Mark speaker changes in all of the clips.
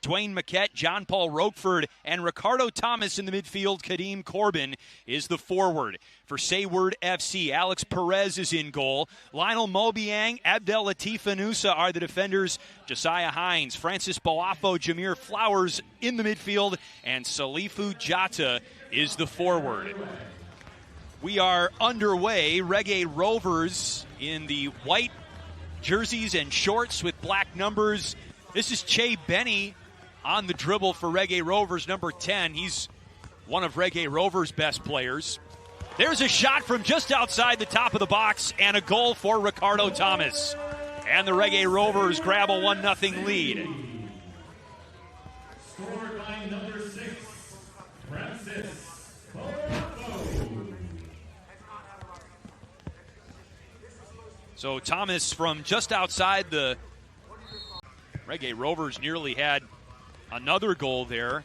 Speaker 1: Dwayne Maquette, John Paul Roqueford, and Ricardo Thomas in the midfield. Kadeem Corbin is the forward. For Sayward FC, Alex Perez is in goal. Lionel Mobiang, Abdel Latif Anusa are the defenders. Josiah Hines, Francis Boafo, Jameer Flowers in the midfield, and Salifu Jata is the forward. We are underway. Reggae Rovers in the white jerseys and shorts with black numbers. This is Che Benny on the dribble for Reggae Rovers, number 10. He's one of Reggae Rovers' best players. There's a shot from just outside the top of the box and a goal for Ricardo Thomas. And the Reggae Rovers grab a 1-0 lead.
Speaker 2: Scored by number 6, Francis
Speaker 1: So Thomas from just outside the Reggae Rovers nearly had another goal there.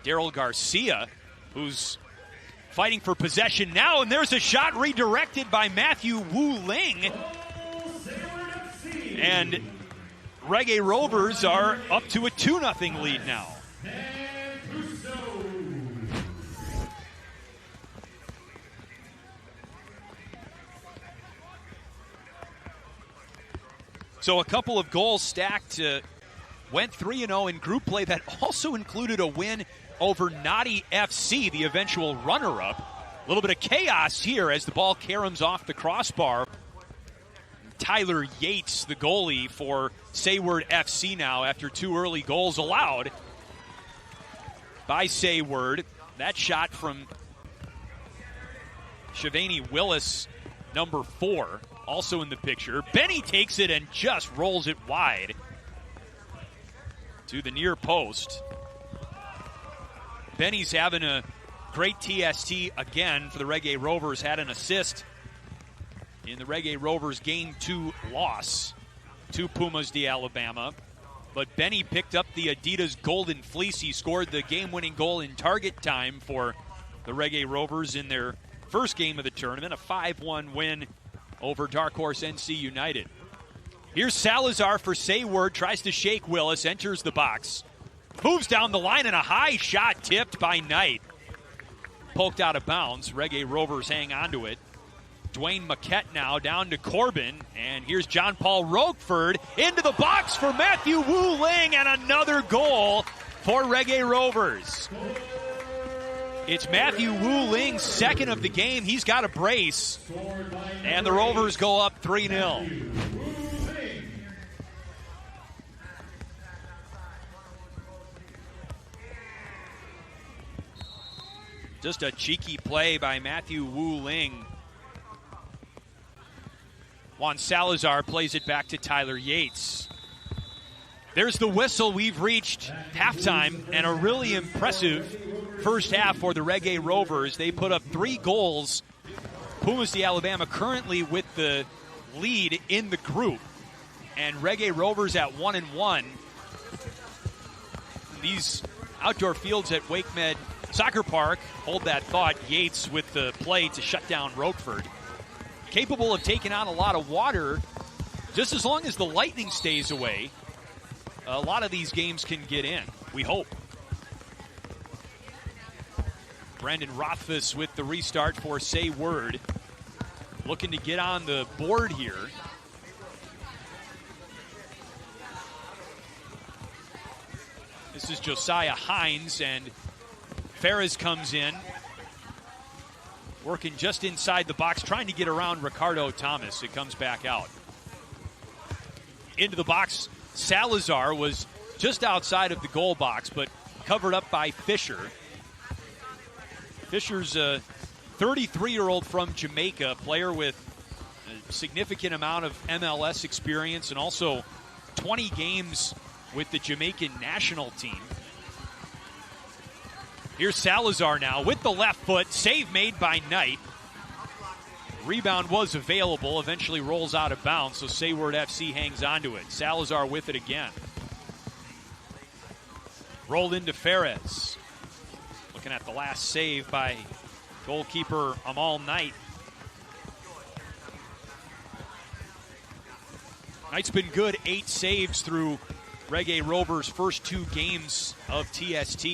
Speaker 1: Daryl Garcia, who's fighting for possession now, and there's a shot redirected by Matthew Wu Ling. And Reggae Rovers are up to a 2-0 lead now. So a couple of goals stacked. Went 3-0 in group play that also included a win over Nadi FC, the eventual runner-up. A little bit of chaos here as the ball caroms off the crossbar. Tyler Yates, the goalie for Sayward FC now after 2 early goals allowed by Sayward. That shot from Shavani Willis, number 4, also in the picture. Benny takes it and just rolls it wide to the near post. Benny's having a great TST again for the Reggae Rovers. Had an assist in the Reggae Rovers Game 2 loss to Pumas de Alabama. But Benny picked up the Adidas Golden Fleece. He scored the game-winning goal in target time for the Reggae Rovers in their first game of the tournament, a 5-1 win over Dark Horse NC United. Here's Salazar for Sayward, tries to shake Willis, enters the box. Moves down the line and a high shot tipped by Knight. Poked out of bounds. Reggae Rovers hang on to it. Dwayne Maquette now down to Corbin. And here's John Paul Roqueford into the box for Matthew Wu Ling, and another goal for Reggae Rovers. It's Matthew Wu Ling's second of the game. He's got a brace. And the Rovers go up 3-0. Just a cheeky play by Matthew Wu Ling. Juan Salazar plays it back to Tyler Yates. There's the whistle. We've reached halftime, and a really impressive first half for the Reggae Rovers. They put up 3 goals. Pumas de Alabama currently with the lead in the group, and Reggae Rovers at 1-1. These outdoor fields at WakeMed Soccer Park, hold that thought. Yates with the play to shut down Roqueford. Capable of taking on a lot of water, just as long as the lightning stays away. A lot of these games can get in, we hope. Brandon Rothfuss with the restart for Sayward. Looking to get on the board here. This is Josiah Hines, and Ferris comes in, working just inside the box, trying to get around Ricardo Thomas. It comes back out. Into the box, Salazar was just outside of the goal box, but covered up by Fisher. Fisher's a 33-year-old from Jamaica, player with a significant amount of MLS experience and also 20 games with the Jamaican national team. Here's Salazar now with the left foot. Save made by Knight. Rebound was available. Eventually rolls out of bounds, so Sayward FC hangs onto it. Salazar with it again. Rolled into Ferris. Looking at the last save by goalkeeper Amal Knight. Knight's been good. 8 saves through Reggae Rovers' first 2 games of TST.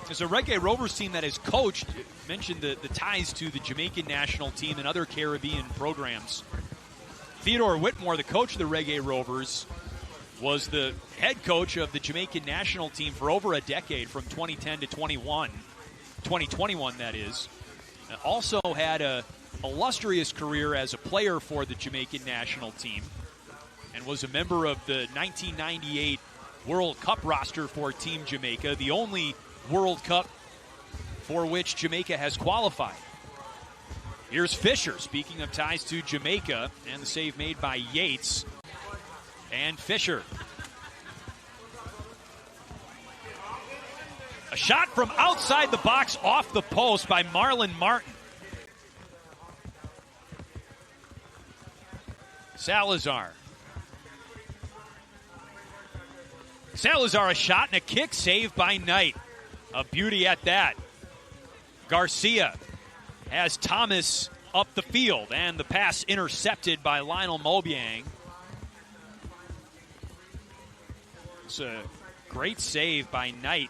Speaker 1: It's a Reggae Rovers team that has coached, mentioned the ties to the Jamaican national team and other Caribbean programs. Theodore Whitmore, the coach of the Reggae Rovers, was the head coach of the Jamaican national team for over a decade, from 2010 to 2021, that is. Also had a illustrious career as a player for the Jamaican national team and was a member of the 1998 World Cup roster for Team Jamaica, the only World Cup for which Jamaica has qualified. Here's Fisher, speaking of ties to Jamaica, and the save made by Yates. And Fisher. A shot from outside the box off the post by Marlon Martin. Salazar, a shot and a kick saved by Knight. A beauty at that. Garcia has Thomas up the field, and the pass intercepted by Lionel Mobiang. It's a great save by Knight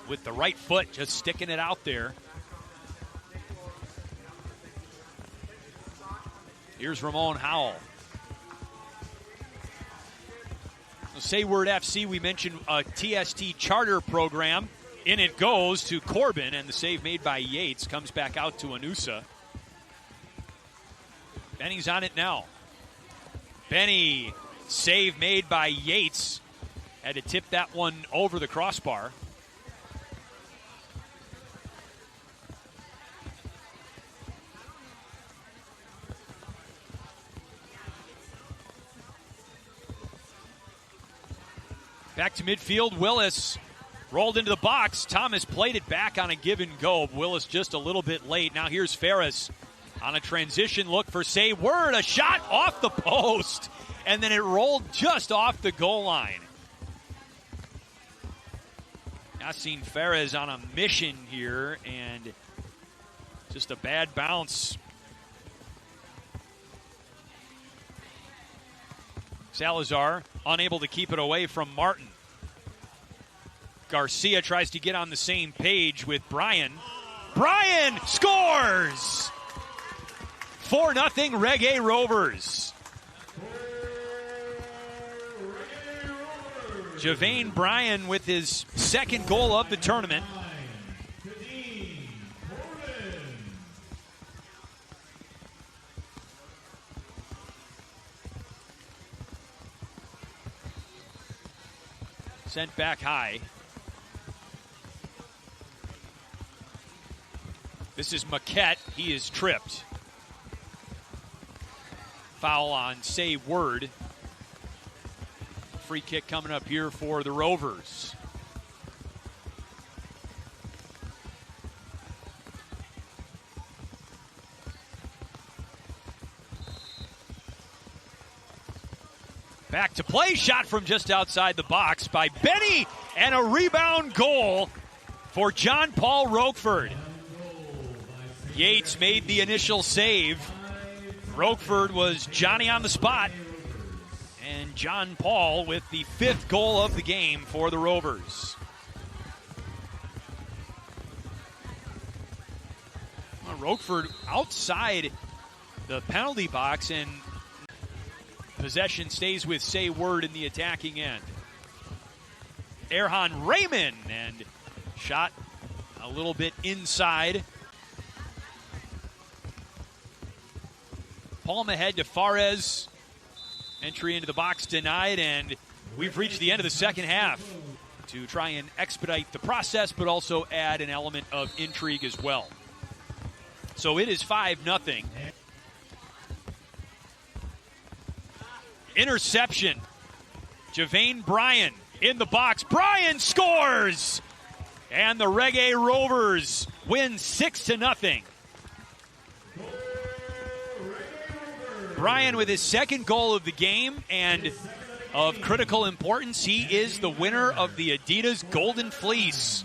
Speaker 1: with the right foot, just sticking it out there. Here's Ramon Howell. Sayward FC, we mentioned a TST charter program. In it goes to Corbin, and the save made by Yates comes back out to Anusa. Benny's on it now. Benny, save made by Yates. Had to tip that one over the crossbar. Back to midfield, Willis rolled into the box. Thomas played it back on a give and go. Willis just a little bit late. Now here's Ferris on a transition look for Sayward. A shot off the post, and then it rolled just off the goal line. Yassine Ferris on a mission here, and just a bad bounce. Salazar unable to keep it away from Martin. Garcia tries to get on the same page with Bryan. Bryan scores! 4-0 Reggae Rovers. Javane Bryan with his second goal of the tournament. Sent back high. This is Maquette. He is tripped. Foul on Sayward. Free kick coming up here for the Rovers. Back to play, shot from just outside the box by Benny, and a rebound goal for John Paul Roquefort. Yates made the initial save. Roquefort was Johnny on the spot, and John Paul with the 5th goal of the game for the Rovers. Well, Roquefort outside the penalty box, and possession stays with Sayward in the attacking end. Erhan Raymond, and shot a little bit inside. Palm ahead to Fares. Entry into the box denied, and we've reached the end of the second half to try and expedite the process, but also add an element of intrigue as well. So it is 5-0. Interception. Javane Bryan in the box. Bryan scores! And the Reggae Rovers win 6-0. Bryan with his second goal of the game, and of critical importance, he is the winner of the Adidas Golden Fleece.